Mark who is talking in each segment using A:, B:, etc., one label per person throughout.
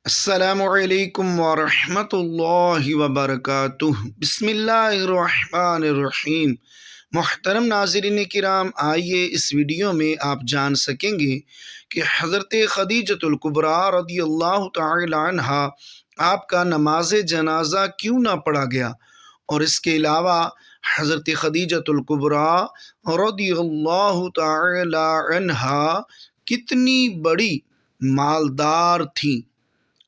A: السلام علیکم ورحمۃ اللہ وبرکاتہ۔ بسم اللہ الرحمن الرحیم۔ محترم ناظرین کرام، آئیے اس ویڈیو میں آپ جان سکیں گے کہ حضرت خدیجۃ الکبریٰ رضی اللہ تعالی عنہا آپ کا نماز جنازہ کیوں نہ پڑھا گیا، اور اس کے علاوہ حضرت خدیجۃ الکبریٰ رضی اللہ تعالی عنہا کتنی بڑی مالدار تھیں،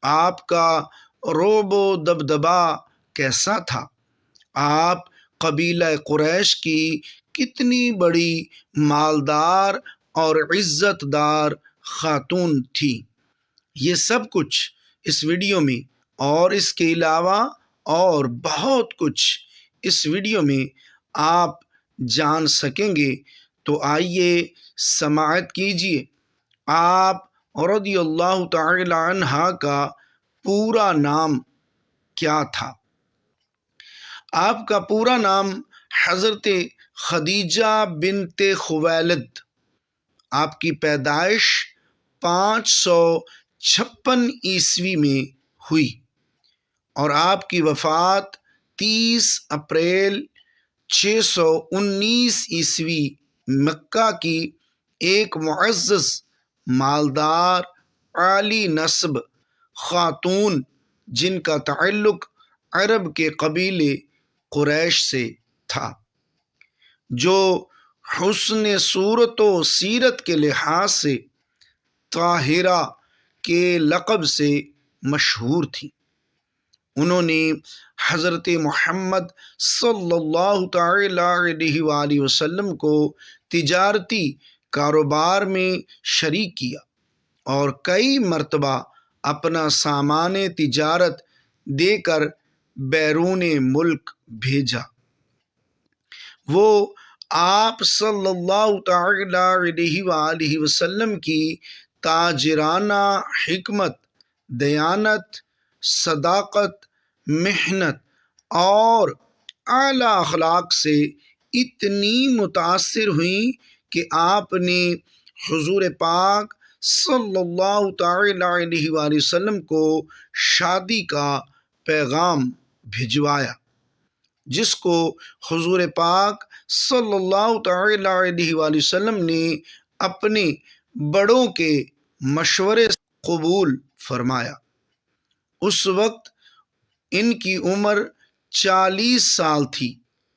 A: آپ کا رعب و دبدبا کیسا تھا، آپ قبیلہ قریش کی کتنی بڑی مالدار اور عزت دار خاتون تھی، یہ سب کچھ اس ویڈیو میں اور اس کے علاوہ اور بہت کچھ اس ویڈیو میں آپ جان سکیں گے۔ تو آئیے سماعت کیجیے۔ آپ رضی اللہ تعالی عنہا کا پورا نام کیا تھا؟ آپ کا پورا نام حضرت خدیجہ بنت خویلد، آپ کی پیدائش 556 عیسوی میں ہوئی اور آپ کی وفات 30 اپریل 619 عیسوی مکہ کی ایک معزز، مالدار، عالی نسب خاتون جن کا تعلق عرب کے قبیلے قریش سے تھا، جو حسن صورت و سیرت کے لحاظ سے طاہرہ کے لقب سے مشہور تھی۔ انہوں نے حضرت محمد صلی اللہ تعالی علیہ وآلہ وسلم کو تجارتی کاروبار میں شریک کیا اور کئی مرتبہ اپنا سامان تجارت دے کر بیرون ملک بھیجا۔ وہ آپ صلی اللہ تعالی علیہ وآلہ وسلم کی تاجرانہ حکمت، دیانت، صداقت، محنت اور اعلیٰ اخلاق سے اتنی متاثر ہوئیں کہ آپ نے حضور پاک صلی اللہ تعالی علیہ وآلہ وسلم کو شادی کا پیغام بھجوایا، جس کو حضور پاک صلی اللہ تعالی علیہ وآلہ وسلم نے اپنے بڑوں کے مشورے سے قبول فرمایا۔ اس وقت ان کی عمر 40 سال تھی،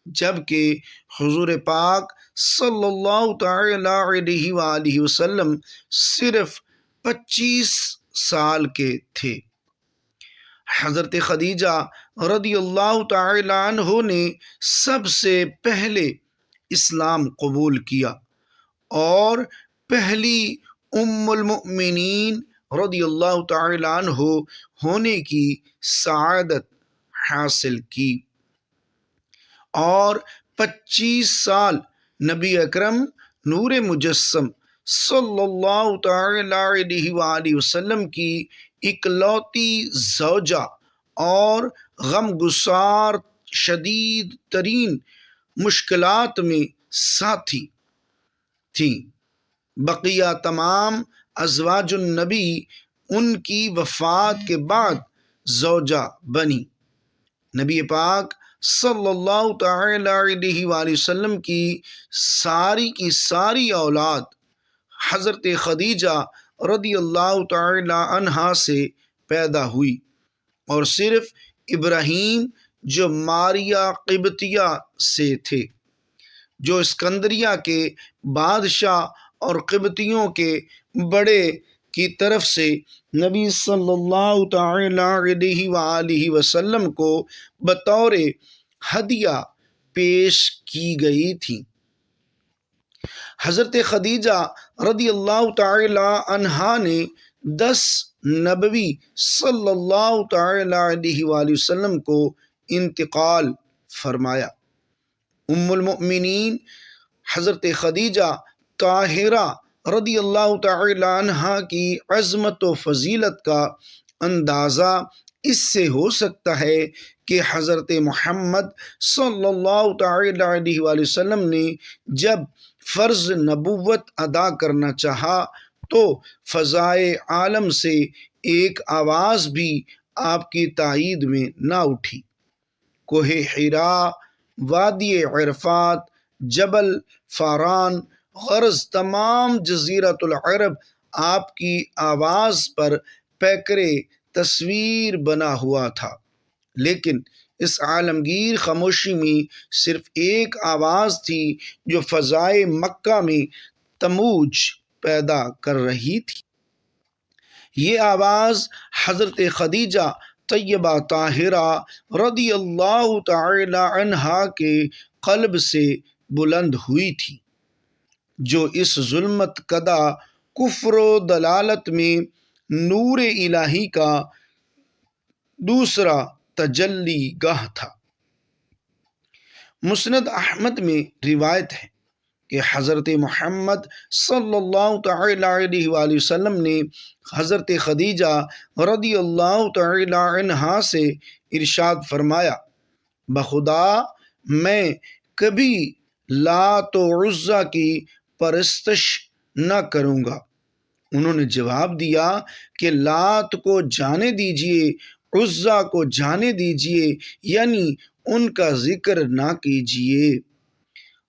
A: جبکہ حضور پاک صلی اللہ تعالی علیہ وآلہ وسلم صرف 25 سال کے تھے۔ حضرت خدیجہ رضی اللہ تعالی عنہ نے سب سے پہلے اسلام قبول کیا اور پہلی ام المؤمنین رضی اللہ تعالی عنہ ہونے کی سعادت حاصل کی، اور 25 سال نبی اکرم نور مجسم صلی اللہ تعالی علیہ وآلہ وسلم کی اکلوتی زوجہ اور غم گسار شدید ترین مشکلات میں ساتھی تھیں۔ بقیہ تمام ازواج النبی ان کی وفات کے بعد زوجہ بنی۔ نبی پاک صلی اللہ تعالی علیہ وآلہ وسلم کی ساری اولاد حضرت خدیجہ رضی اللہ تعالی عنہا سے پیدا ہوئی، اور صرف ابراہیم جو ماریہ قبطیہ سے تھے، جو اسکندریہ کے بادشاہ اور قبطیوں کے بڑے کی طرف سے نبی صلی اللہ تعالی علیہ وآلہ وسلم کو بطور ہدیہ پیش کی گئی تھی۔ حضرت خدیجہ رضی اللہ تعالی عنہا نے 10 نبوی صلی اللہ تعالی علیہ وآلہ وسلم کو انتقال فرمایا۔ ام المؤمنین حضرت خدیجہ طاہرہ رضی اللہ تعالی عنہا کی عظمت و فضیلت کا اندازہ اس سے ہو سکتا ہے کہ حضرت محمد صلی اللہ تعالی علیہ وآلہ وسلم نے جب فرض نبوت ادا کرنا چاہا تو فضائے عالم سے ایک آواز بھی آپ کی تائید میں نہ اٹھی۔ کوہ حرا، وادی عرفات، جبل فاران، غرض تمام جزیرۃ العرب آپ کی آواز پر پیکرے تصویر بنا ہوا تھا، لیکن اس عالمگیر خاموشی میں صرف ایک آواز تھی جو فضائے مکہ میں تموج پیدا کر رہی تھی۔ یہ آواز حضرت خدیجہ طیبہ طاہرہ رضی اللہ تعالی عنہا کے قلب سے بلند ہوئی تھی، جو اس ظلمت کدہ کفر و دلالت میں نور الہی کا دوسرا تجلی گاہ تھا۔ مسند احمد میں روایت ہے کہ حضرت محمد صلی اللہ تعالی علیہ وآلہ وسلم نے حضرت خدیجہ رضی اللہ تعالی عنہا سے ارشاد فرمایا، بخدا میں کبھی لات و عزیٰ کی پرستش نہ کروں گا۔ انہوں نے جواب دیا کہ لات کو جانے دیجئے، عزیٰ کو جانے دیجئے، یعنی ان کا ذکر نہ کیجئے۔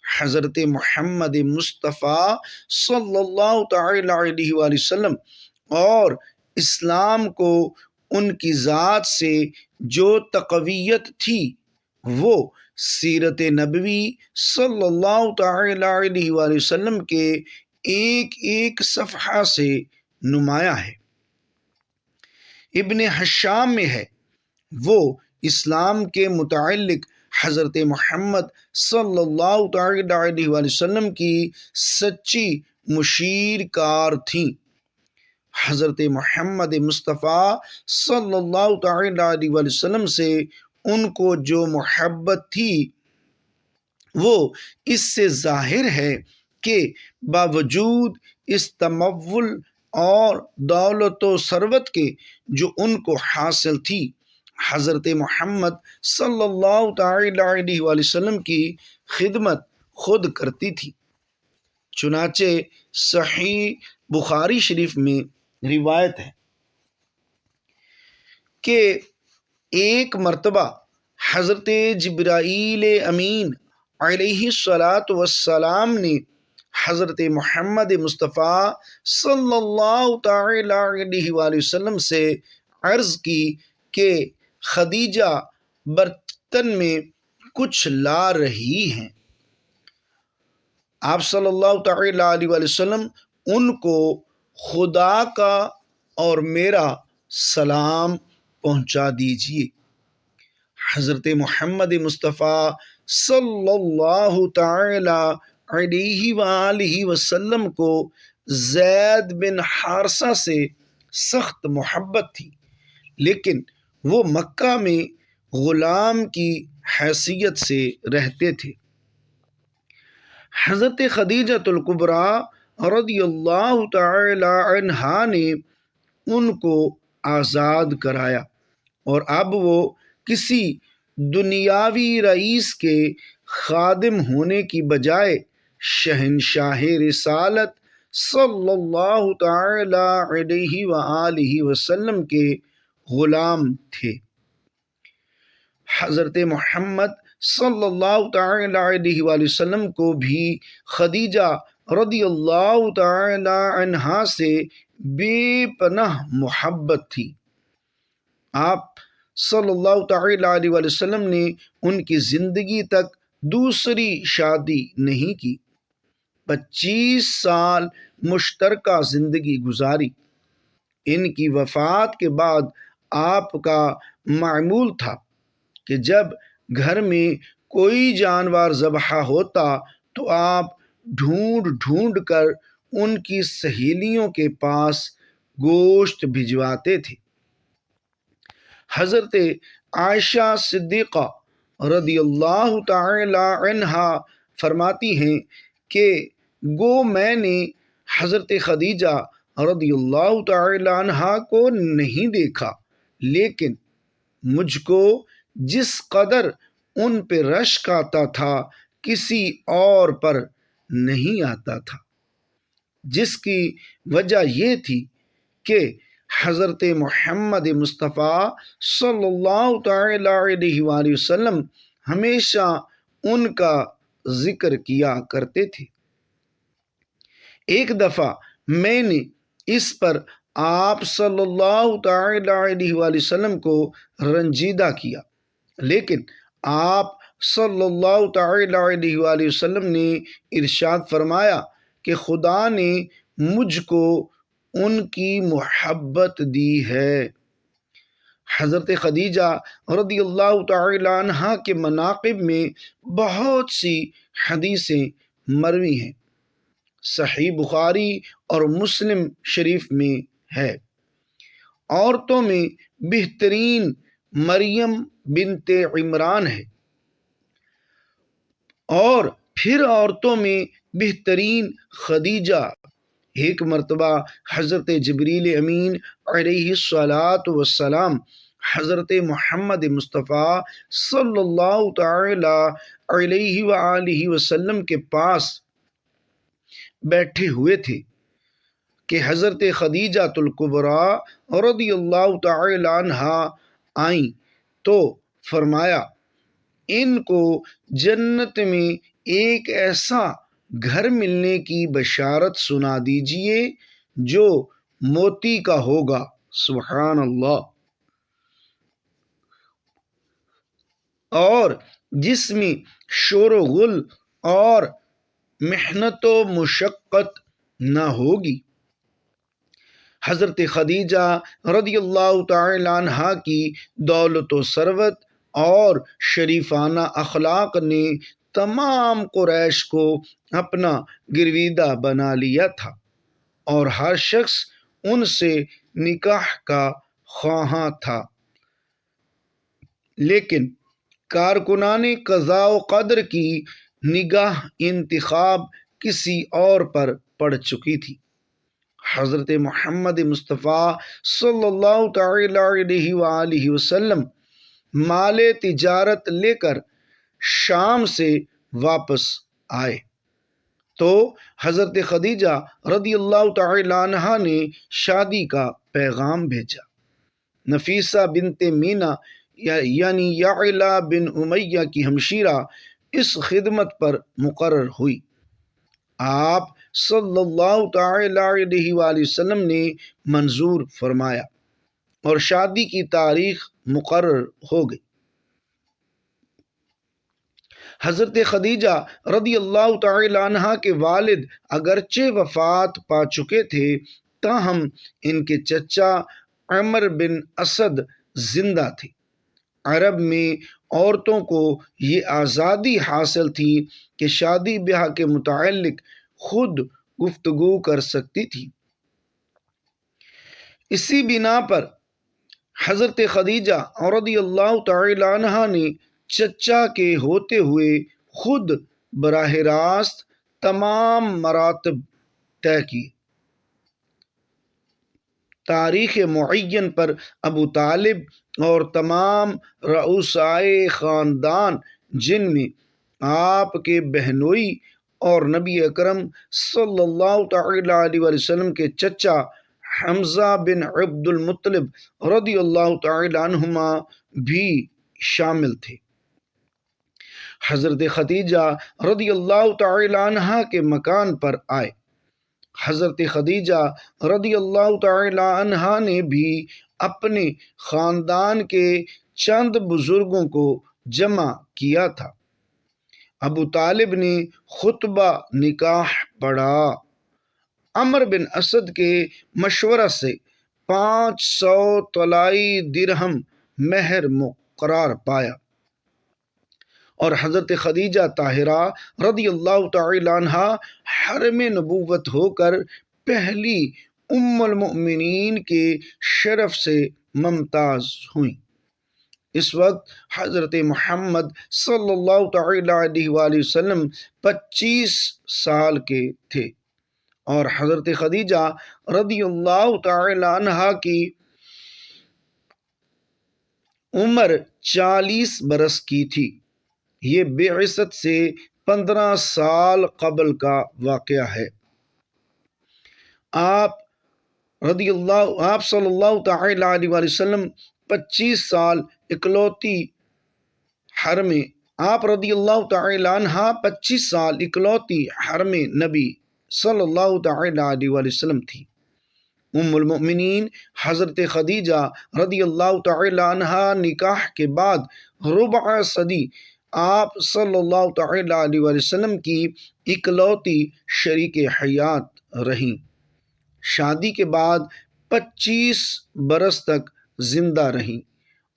A: حضرت محمد مصطفیٰ صلی اللہ تعالی علیہ وآلہ وسلم اور اسلام کو ان کی ذات سے جو تقویت تھی وہ سیرت نبوی صلی اللہ تعالی علیہ وآلہ وسلم کے ایک ایک صفحہ سے نمایاں ہے۔ ابن حشام میں ہے، وہ اسلام کے متعلق حضرت محمد صلی اللہ تعالی علیہ وآلہ وسلم کی سچی مشیر کار تھیں۔ حضرت محمد مصطفیٰ صلی اللہ تعالی علیہ وآلہ وسلم سے ان کو جو محبت تھی وہ اس سے ظاہر ہے کہ باوجود اس تمول اور دولت و ثروت کے جو ان کو حاصل تھی، حضرت محمد صلی اللہ تعالی علیہ وآلہ وسلم کی خدمت خود کرتی تھی۔ چنانچہ صحیح بخاری شریف میں روایت ہے کہ ایک مرتبہ حضرت جبرائیل امین علیہ السلام نے حضرت محمد مصطفیٰ صلی اللہ تعالی علیہ وآلہ وسلم سے عرض کی کہ خدیجہ برتن میں کچھ لا رہی ہیں۔ آپ صلی اللہ تعالی علیہ وآلہ وسلم ان کو خدا کا اور میرا سلام پہنچا دیجیے۔ حضرت محمد مصطفیٰ صلی اللہ تعالی علیہ وآلہ وسلم کو زید بن حارثہ سے سخت محبت تھی، لیکن وہ مکہ میں غلام کی حیثیت سے رہتے تھے۔ حضرت خدیجہ الکبریٰ رضی اللہ تعالی عنہا نے ان کو آزاد کرایا اور اب وہ کسی دنیاوی رئیس کے خادم ہونے کی بجائے شہنشاہ رسالت صلی اللہ تعالی علیہ وآلہ وسلم کے غلام تھے۔ حضرت محمد صلی اللہ تعالی علیہ وآلہ وسلم کو بھی خدیجہ رضی اللہ تعالی عنہا سے بے پناہ محبت تھی۔ آپ صلی اللہ تعالی علیہ وآلہ وسلم نے ان کی زندگی تک دوسری شادی نہیں کی، 25 سال مشترکہ زندگی گزاری۔ ان کی وفات کے بعد آپ کا معمول تھا کہ جب گھر میں کوئی جانور ذبح ہوتا تو آپ ڈھونڈ ڈھونڈ کر ان کی سہیلیوں کے پاس گوشت بھجواتے تھے۔ حضرت عائشہ صدیقہ رضی اللہ تعالی عنہا فرماتی ہیں کہ گو میں نے حضرت خدیجہ رضی اللہ تعالی عنہا کو نہیں دیکھا، لیکن مجھ کو جس قدر ان پہ رشک آتا تھا کسی اور پر نہیں آتا تھا، جس کی وجہ یہ تھی کہ حضرت محمد مصطفیٰ صلی اللہ تعالی علیہ وآلہ وسلم ہمیشہ ان کا ذکر کیا کرتے تھے۔ ایک دفعہ میں نے اس پر آپ صلی اللہ تعالی علیہ وآلہ وسلم کو رنجیدہ کیا، لیکن آپ صلی اللہ تعالی علیہ وآلہ وسلم نے ارشاد فرمایا کہ خدا نے مجھ کو ان کی محبت دی ہے۔ حضرت خدیجہ رضی اللہ تعالی عنہ کے مناقب میں بہت سی حدیثیں مروی ہیں۔ صحیح بخاری اور مسلم شریف میں ہے۔ عورتوں میں بہترین مریم بنت عمران ہے، اور پھر عورتوں میں بہترین خدیجہ۔ ایک مرتبہ حضرت جبریل امین علیہ الصلاۃ والسلام حضرت محمد مصطفیٰ صلی اللہ تعالی علیہ وآلہ وسلم کے پاس بیٹھے ہوئے تھے کہ حضرت خدیجہ الکبریٰ رضی اللہ تعالی عنہا آئیں تو فرمایا، ان کو جنت میں ایک ایسا گھر ملنے کی بشارت سنا دیجئے جو موتی کا ہوگا۔ سبحان اللہ۔ اور جس میں شور و غل اور محنت و مشقت نہ ہوگی۔ حضرت خدیجہ رضی اللہ تعالی عنہا کی دولت و ثروت اور شریفانہ اخلاق نے تمام قریش کو اپنا گرویدہ بنا لیا تھا، اور ہر شخص ان سے نکاح کا خواہاں تھا، لیکن کارکنان قضاء و قدر کی نگاہ انتخاب کسی اور پر پڑ چکی تھی۔ حضرت محمد مصطفیٰ صلی اللہ تعالی علیہ وآلہ وسلم مال تجارت لے کر شام سے واپس آئے تو حضرت خدیجہ رضی اللہ تعالی عنہا نے شادی کا پیغام بھیجا۔ نفیسہ بنت مینا یعنی یعلا بن امیہ کی ہمشیرہ اس خدمت پر مقرر ہوئی۔ آپ صلی اللہ تعالی علیہ وآلہ وسلم نے منظور فرمایا اور شادی کی تاریخ مقرر ہو گئی۔ حضرت خدیجہ رضی اللہ تعالی عنہا کے والد اگرچہ وفات پا چکے تھے، تاہم ان کے چچا عمر بن اسد زندہ تھے۔ عرب میں عورتوں کو یہ آزادی حاصل تھی کہ شادی بیاہ کے متعلق خود گفتگو کر سکتی تھی۔ اسی بنا پر حضرت خدیجہ رضی اللہ تعالی عنہا نے چچا کے ہوتے ہوئے خود براہ راست تمام مراتب طے کیے۔ تاریخ معین پر ابو طالب اور تمام رؤسائے خاندان، جن میں آپ کے بہنوئی اور نبی اکرم صلی اللہ تعالی علیہ وسلم کے چچا حمزہ بن عبد المطلب رضی اللہ تعالی عنہما بھی شامل تھے، حضرت خدیجہ رضی اللہ تعالی عنہا کے مکان پر آئے۔ حضرت خدیجہ رضی اللہ تعالی عنہا نے بھی اپنے خاندان کے چند بزرگوں کو جمع کیا تھا۔ ابو طالب نے خطبہ نکاح پڑھا۔ عمر بن اسد کے مشورہ سے 500 طلائی درہم مہر مقرر پایا، اور حضرت خدیجہ طاہرہ رضی اللہ تعالی عنہا حرم نبوت ہو کر پہلی ام المؤمنین کے شرف سے ممتاز ہوئیں۔ اس وقت حضرت محمد صلی اللہ تعالی علیہ وآلہ وسلم 25 سال کے تھے، اور حضرت خدیجہ رضی اللہ تعالی عنہا کی عمر 40 برس کی تھی۔ یہ بعثت سے 15 سال قبل کا واقعہ ہے۔ آپ رضی اللہ آپ صلی اللہ تعالی علیہ وآلہ وسلم 25 سال اکلوتی حرم آپ رضی اللہ تعالی عنہ 25 سال اکلوتی حرم نبی صلی اللہ تعالی علیہ وآلہ وسلم تھی۔ ام المؤمنین حضرت خدیجہ رضی اللہ تعالی عنہ نکاح کے بعد ربع صدی آپ صلی اللہ تعالی علیہ وآلہ وسلم کی اکلوتی شریک حیات رہیں۔ شادی کے بعد 25 برس تک زندہ رہیں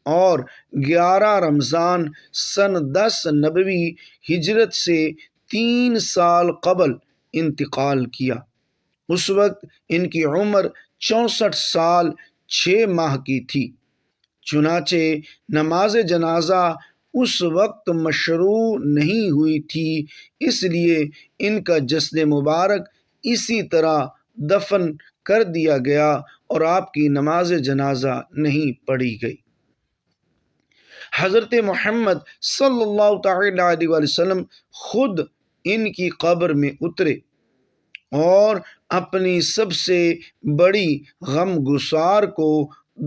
A: اور 11 رمضان سن 10 نبوی ہجرت سے 3 سال قبل انتقال کیا۔ اس وقت ان کی عمر 64 سال 6 ماہ کی تھی۔ چنانچہ نماز جنازہ اس وقت مشروع نہیں ہوئی تھی، اس لیے ان کا جسد مبارک اسی طرح دفن کر دیا گیا اور آپ کی نماز جنازہ نہیں پڑھی گئی۔ حضرت محمد صلی اللہ تعالی علیہ وآلہ وسلم خود ان کی قبر میں اترے اور اپنی سب سے بڑی غم گسار کو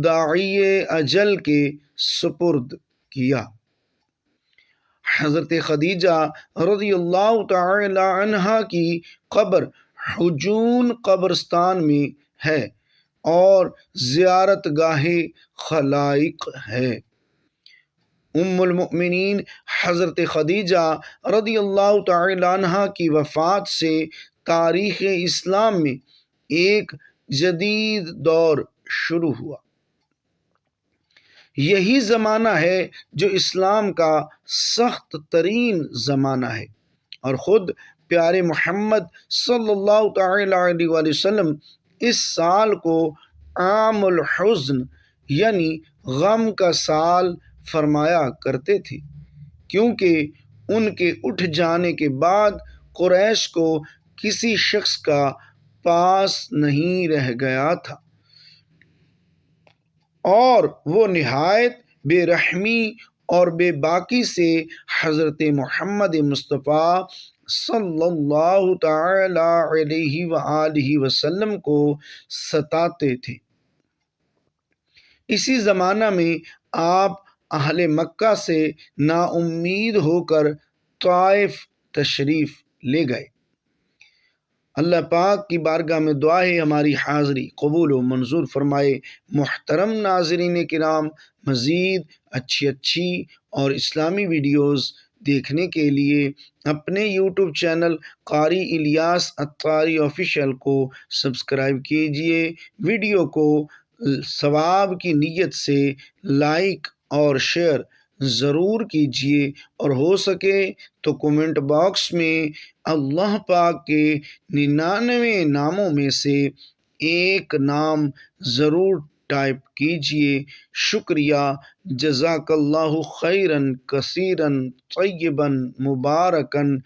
A: داعی اجل کے سپرد کیا۔ حضرت خدیجہ رضی اللہ تعالی عنہا کی قبر حجون قبرستان میں ہے اور زیارت گاہ خلائق ہے۔ ام المؤمنین حضرت خدیجہ رضی اللہ تعالی عنہا کی وفات سے تاریخ اسلام میں ایک جدید دور شروع ہوا۔ یہی زمانہ ہے جو اسلام کا سخت ترین زمانہ ہے، اور خود پیارے محمد صلی اللہ تعالی علیہ وآلہ وسلم اس سال کو عام الحزن یعنی غم کا سال فرمایا کرتے تھے، کیونکہ ان کے اٹھ جانے کے بعد قریش کو کسی شخص کا پاس نہیں رہ گیا تھا اور وہ نہایت بے رحمی اور بے باکی سے حضرت محمد مصطفیٰ صلی اللہ تعالی علیہ وآلہ وسلم کو ستاتے تھے۔ اسی زمانہ میں آپ اہل مکہ سے نا امید ہو کر طائف تشریف لے گئے۔ اللہ پاک کی بارگاہ میں دعا ہے ہماری حاضری قبول و منظور فرمائے۔ محترم ناظرین کرام، مزید اچھی اور اسلامی ویڈیوز دیکھنے کے لیے اپنے یوٹیوب چینل قاری الیاس عطاری آفیشیل کو سبسکرائب کیجئے۔ ویڈیو کو ثواب کی نیت سے لائک اور شیئر ضرور کیجئے، اور ہو سکے تو کومنٹ باکس میں اللہ پاک کے 99 ناموں میں سے ایک نام ضرور ٹائپ کیجئے۔ شکریہ، جزاک اللہ خیرن کثیرن طیباً مبارکاً۔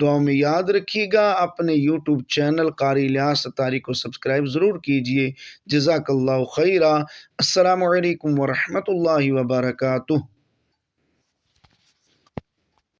A: دعا میں یاد رکھیے گا، اپنے یوٹیوب چینل قاری الیاس عطاری کو سبسکرائب ضرور کیجئے۔ جزاک اللہ خیرہ۔ السلام علیکم ورحمۃ اللہ وبرکاتہ۔